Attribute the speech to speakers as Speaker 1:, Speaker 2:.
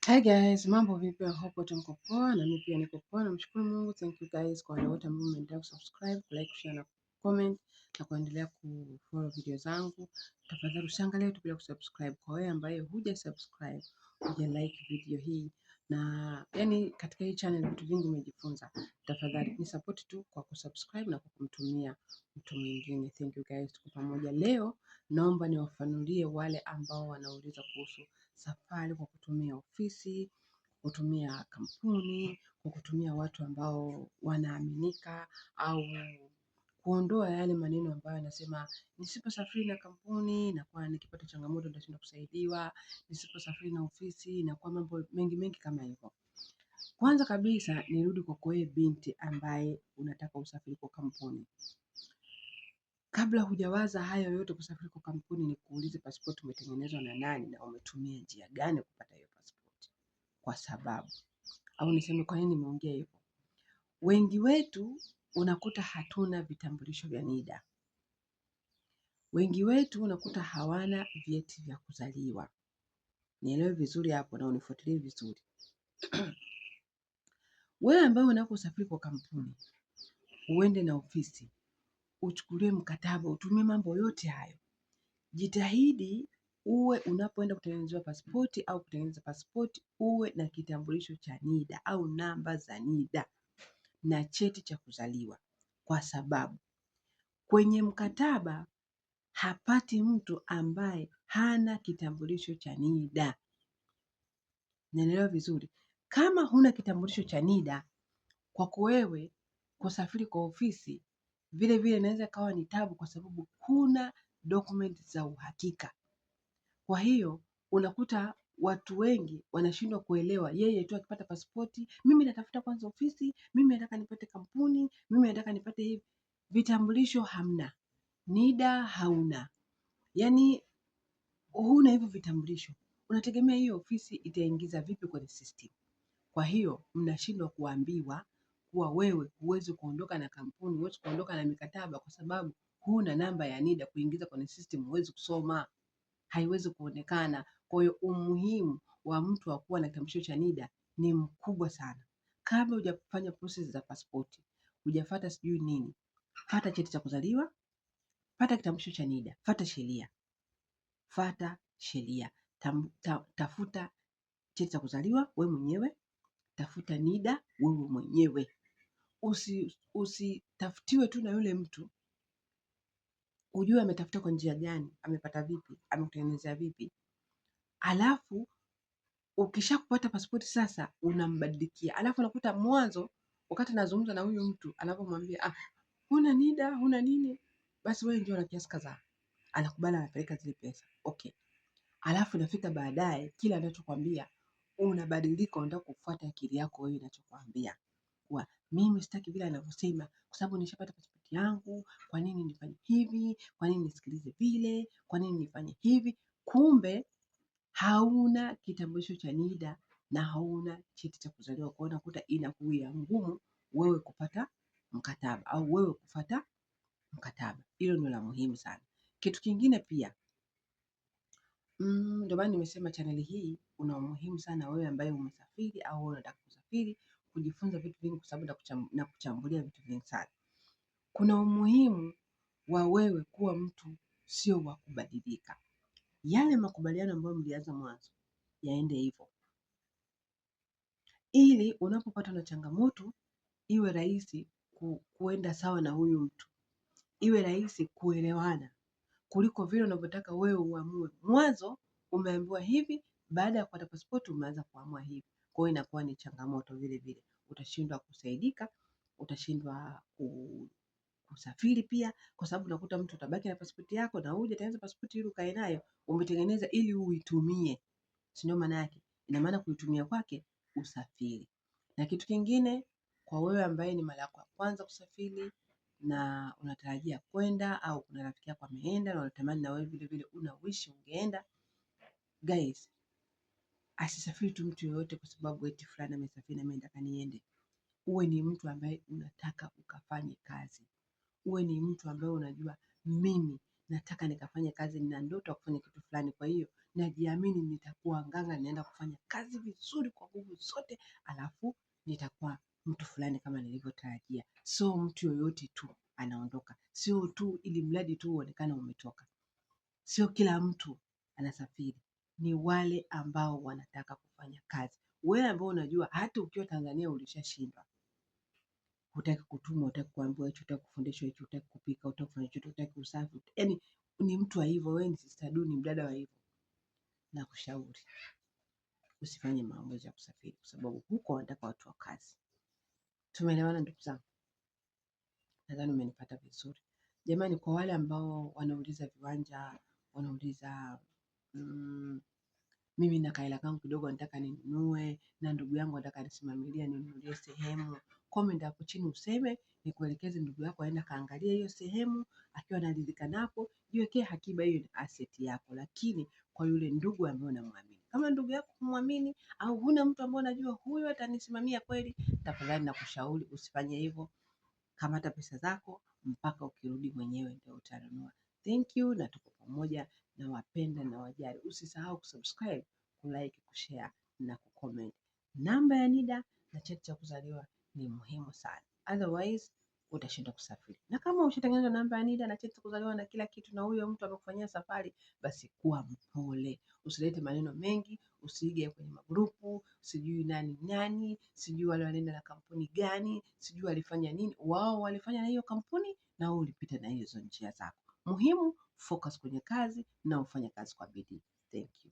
Speaker 1: Hi guys, mambo vipi? I hope wote mko poa na mimi pia niko poa. Namshukuru Mungu. Thank you guys kwa wale wote ambao mmeendelea kusubscribe, like, share na comment na kuendelea kufollow video zangu. Tafadhali usiangalie tu bila kusubscribe. Kwa wewe ambaye huja subscribe, huja like video hii na yani katika hii channel vitu vingi umejifunza. Tafadhali ni support tu kwa kusubscribe na kwa kumtumia mtu mwingine. Thank you guys, tuko pamoja. Leo naomba niwafanulie wale ambao wanauliza kuhusu safari kwa kutumia ofisi, kutumia kampuni, kwa kutumia watu ambao wanaaminika au kuondoa yale maneno ambayo yanasema nisiposafiri na kampuni inakuwa nikipata changamoto nitashindwa kusaidiwa, nisiposafiri na ofisi inakuwa mambo mengi mengi kama hivyo. Kwanza kabisa nirudi kwa wewe binti ambaye unataka usafiri kwa kampuni. Kabla hujawaza hayo yote kusafiri kwa kampuni, nikuulize pasipoti umetengenezwa na nani na umetumia njia gani kupata hiyo pasipoti? Kwa sababu au niseme kwa nini nimeongea hivyo. Wengi wetu unakuta hatuna vitambulisho vya NIDA. Wengi wetu unakuta hawana vyeti vya kuzaliwa. Nielewe vizuri hapo na unifuatilie vizuri. Wewe ambaye unaposafiri kwa kampuni, uende na ofisi, uchukulie mkataba, utumie mambo yote hayo. Jitahidi uwe unapoenda kutengenezewa pasipoti au kutengeneza pasipoti uwe na kitambulisho cha NIDA au namba za NIDA na cheti cha kuzaliwa, kwa sababu kwenye mkataba hapati mtu ambaye hana kitambulisho cha NIDA. Naelewa vizuri. Kama huna kitambulisho cha NIDA, kwako wewe kusafiri kwa ofisi vile vile inaweza kawa ni tabu, kwa sababu huna document za uhakika. Kwa hiyo unakuta watu wengi wanashindwa kuelewa. Yeye tu akipata pasipoti, mimi natafuta kwanza ofisi, mimi nataka nipate kampuni, mimi nataka nipate hivi. Vitambulisho hamna, NIDA hauna, yaani huna hivyo vitambulisho, unategemea hiyo ofisi itaingiza vipi kwenye system? Kwa hiyo mnashindwa kuambiwa kuwa wewe huwezi kuondoka na kampuni, huwezi kuondoka na mikataba kwa sababu huna namba ya NIDA kuingiza kwenye system, huwezi kusoma, haiwezi kuonekana. Kwa hiyo umuhimu wa mtu wa kuwa na kitambulisho cha NIDA ni mkubwa sana. Kabla hujafanya process za pasipoti, hujafuata sijui nini, pata cheti cha kuzaliwa, pata kitambulisho cha NIDA, fuata sheria. Tafuta cheti cha kuzaliwa wewe mwenyewe, tafuta NIDA wewe mwenyewe. Usitafutiwe tu na yule mtu, ujue ametafuta kwa njia gani, amepata vipi, amekutengenezea vipi. Alafu ukisha kupata pasipoti sasa unambadilikia. Alafu unakuta mwanzo wakati nazungumza na huyu mtu anapomwambia huna NIDA, huna nini, basi wewe ndio na kiasi kadhaa. Anakubali, anapeleka zile pesa. Okay. Alafu inafika baadaye kila anachokwambia unabadilika, unataka kufuata akili yako wewe inachokwambia. Kwa mimi sitaki vile anavyosema kwa sababu nishapata pasipoti yangu, kwa nini nifanye hivi? Kwa nini nisikilize vile? Kwa nini nifanye hivi? Kumbe hauna kitambulisho cha NIDA na hauna cheti cha kuzaliwa. Kwa hiyo unakuta inakuwa ngumu wewe kupata mkataba au wewe kufuata mkataba. Hilo ndio la muhimu sana. Kitu kingine pia, ndio maana nimesema chaneli hii una umuhimu sana wewe ambaye umesafiri au wewe unataka kusafiri, kujifunza vitu vingi kwa sababu na kuchambulia vitu vingi sana. Kuna umuhimu wa wewe kuwa mtu sio wa kubadilika. Yale makubaliano ambayo mlianza mwanzo yaende hivyo, ili unapopata na changamoto iwe rahisi kuenda sawa na huyu mtu, iwe rahisi kuelewana kuliko vile unavyotaka wewe uamue. Mwanzo umeambiwa hivi, baada ya kupata pasipoti umeanza kuamua hivi. Kwa hiyo inakuwa ni changamoto vile vile, utashindwa kusaidika, utashindwa kusafiri pia, kwa sababu unakuta mtu utabaki na pasipoti yako na hujatengeneza pasipoti ili ukae nayo, umetengeneza ili uitumie. Si ndio maana yake? Ina maana kuitumia kwake usafiri. Na kitu kingine kwa wewe ambaye ni mara yako ya kwanza kusafiri na unatarajia kwenda au kuna rafiki yako ameenda na unatamani na wewe vile vile una wish ungeenda, guys, asisafiri tu mtu yoyote kwa sababu eti fulani amesafiri na mimi nataka niende. Uwe ni mtu ambaye unataka ukafanye kazi. Uwe ni mtu ambaye unajua mimi nataka nikafanye kazi, nina ndoto ya kufanya kitu fulani, kwa hiyo najiamini, nitakuwa nganga, naenda kufanya kazi vizuri kwa nguvu zote, alafu nitakuwa mtu fulani kama nilivyotarajia. Sio mtu yoyote tu anaondoka, sio tu ili mradi tu uonekane umetoka. Sio kila mtu anasafiri, ni wale ambao wanataka kufanya kazi. Wewe ambao unajua hata ukiwa Tanzania ulishashindwa, hutaki kutumwa, hutaki kuambiwa hicho, hutaki kufundishwa hicho, hutaki kupika, hutaki kufanya chochote, hutaki usafi, yaani ni mtu wa hivyo, wewe ni sister du, ni mdada wa hivyo, na kushauri usifanye maamuzi ya kusafiri, kwa sababu huko wanataka watu wa kazi. Tumeelewana ndugu zangu? Nadhani umenipata vizuri. Jamani, kwa wale ambao wanauliza viwanja, wanauliza mimi na kaela kangu kidogo nataka ninunue, na ndugu yangu nataka nisimamilie ninunulie sehemu, comment hapo chini useme, nikuelekeze ndugu yako aenda kaangalia hiyo sehemu, akiwa anaridhika napo, jiwekee akiba, hiyo ni asset yako. Lakini kwa yule ndugu ambaye unamwamini, kama ndugu yako kumwamini au huna mtu ambaye unajua huyo atanisimamia kweli, tafadhali nakushauri usifanye hivyo. Kamata pesa zako mpaka ukirudi mwenyewe ndio utanunua. Thank you, na tuko pamoja, na wapenda na wajali. Usisahau kusubscribe, kulike, kushare na kucomment. Namba ya NIDA na cheti cha kuzaliwa ni muhimu sana, otherwise utashindwa kusafiri. Na kama ushatengeneza namba ya NIDA na cheti cha kuzaliwa na kila kitu, na huyo mtu amekufanyia safari, basi kuwa mpole, usilete maneno mengi, usiige kwenye magrupu, sijui nani nani, sijui wale wanaenda na kampuni gani, sijui walifanya nini. Wao walifanya na hiyo kampuni na wewe ulipita na hizo njia zako. Muhimu focus kwenye kazi na ufanye kazi kwa bidii. Thank you.